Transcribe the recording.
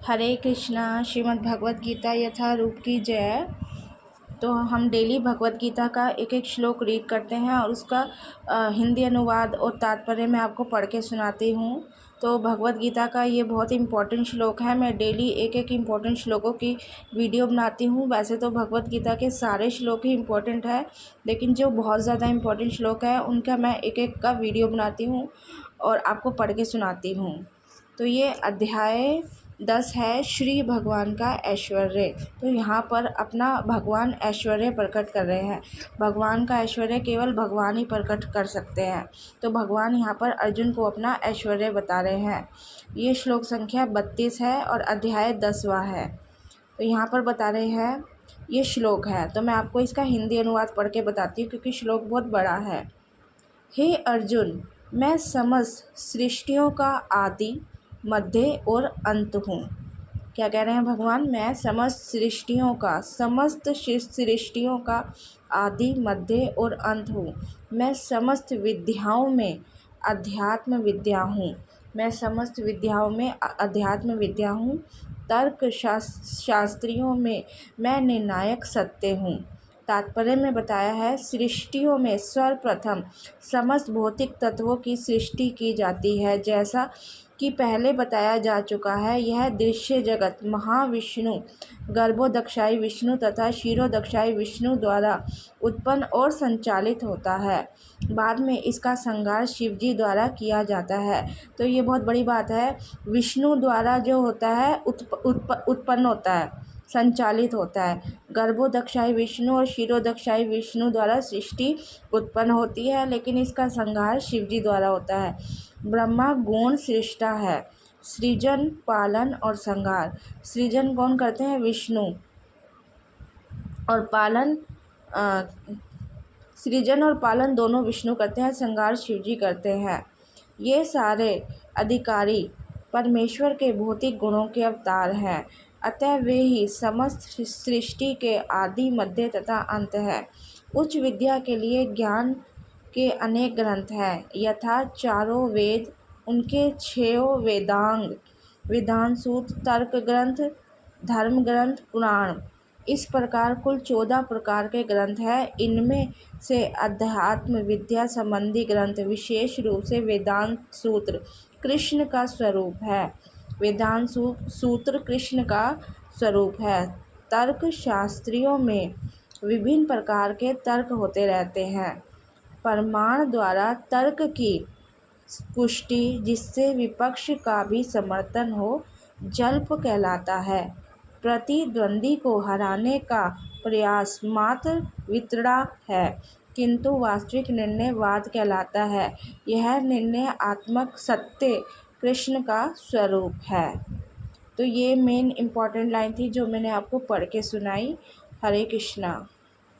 हरे कृष्णा। श्रीमद् भगवत गीता यथा रूप की जय। तो हम डेली भगवत गीता का एक एक श्लोक रीड करते हैं और उसका हिंदी अनुवाद और तात्पर्य मैं आपको पढ़ के सुनाती हूँ। तो भगवत गीता का ये बहुत इम्पोर्टेंट श्लोक है। मैं डेली एक एक इम्पोर्टेंट श्लोकों की वीडियो बनाती हूँ। वैसे तो भगवत गीता के सारे श्लोक ही इम्पोर्टेंट है, लेकिन जो बहुत ज़्यादा इम्पोर्टेंट श्लोक है उनका मैं एक एक का वीडियो बनाती हूँ और आपको पढ़ के सुनाती हूँ। तो ये अध्याय 10 है, श्री भगवान का ऐश्वर्य। तो यहाँ पर अपना भगवान ऐश्वर्य प्रकट कर रहे हैं। भगवान का ऐश्वर्य केवल भगवान ही प्रकट कर सकते हैं। तो भगवान यहाँ पर अर्जुन को अपना ऐश्वर्य बता रहे हैं। ये श्लोक संख्या 32 है और अध्याय 10वां है। तो यहाँ पर बता रहे हैं, ये श्लोक है तो मैं आपको इसका हिंदी अनुवाद पढ़ के बताती हूँ क्योंकि श्लोक बहुत बड़ा है। हे अर्जुन, मैं समस्त सृष्टियों का आदि, मध्य और अंत हूँ। क्या कह रहे हैं भगवान? मैं समस्त सृष्टियों का आदि, मध्य और अंत हूँ। मैं समस्त विद्याओं में अध्यात्म विद्या हूँ। तर्क शास्त्रियों में मैं निर्णायक सत्य हूँ। तात्पर्य में बताया है, सृष्टियों में सर्वप्रथम समस्त भौतिक तत्वों की सृष्टि की जाती है। जैसा कि पहले बताया जा चुका है, यह दृश्य जगत महाविष्णु, गर्भोदक्षाई विष्णु तथा क्षीरोदक्षाई विष्णु द्वारा उत्पन्न और संचालित होता है। बाद में इसका संहार शिवजी द्वारा किया जाता है। तो ये बहुत बड़ी बात है। विष्णु द्वारा जो होता है उत्पन्न होता है, संचालित होता है। गर्भोदक्षाई विष्णु और क्षीरोदक्षाई विष्णु द्वारा सृष्टि उत्पन्न होती है, लेकिन इसका संहार शिवजी द्वारा होता है। ब्रह्मा गुण सृष्टा है, सृजन, पालन और संहार। सृजन कौन करते हैं? विष्णु। और पालन सृजन और पालन दोनों विष्णु करते हैं, संहार शिवजी करते हैं। ये सारे अधिकारी परमेश्वर के भौतिक गुणों के अवतार हैं, अतः वे ही समस्त सृष्टि के आदि, मध्य तथा अंत है। उच्च विद्या के लिए ज्ञान के अनेक ग्रंथ हैं, यथा चारों वेद, उनके 6 वेदांग, विधान सूत्र, तर्क ग्रंथ, धर्म ग्रंथ, पुराण। इस प्रकार कुल 14 प्रकार के ग्रंथ हैं। इनमें से अध्यात्म विद्या संबंधी ग्रंथ, विशेष रूप से वेदांत सूत्र कृष्ण का स्वरूप है। वेदांत सूत्र कृष्ण का स्वरूप है। तर्क शास्त्रियों में विभिन्न प्रकार के तर्क होते रहते हैं। प्रमाण द्वारा तर्क की पुष्टि, जिससे विपक्ष का भी समर्थन हो, जल्प कहलाता है। प्रतिद्वंदी को हराने का प्रयास मात्र वितरणा है, किंतु वास्तविक निर्णय वाद कहलाता है। यह निर्णयात्मक सत्य कृष्ण का स्वरूप है। तो ये मेन इम्पॉर्टेंट लाइन थी जो मैंने आपको पढ़ के सुनाई। हरे कृष्णा।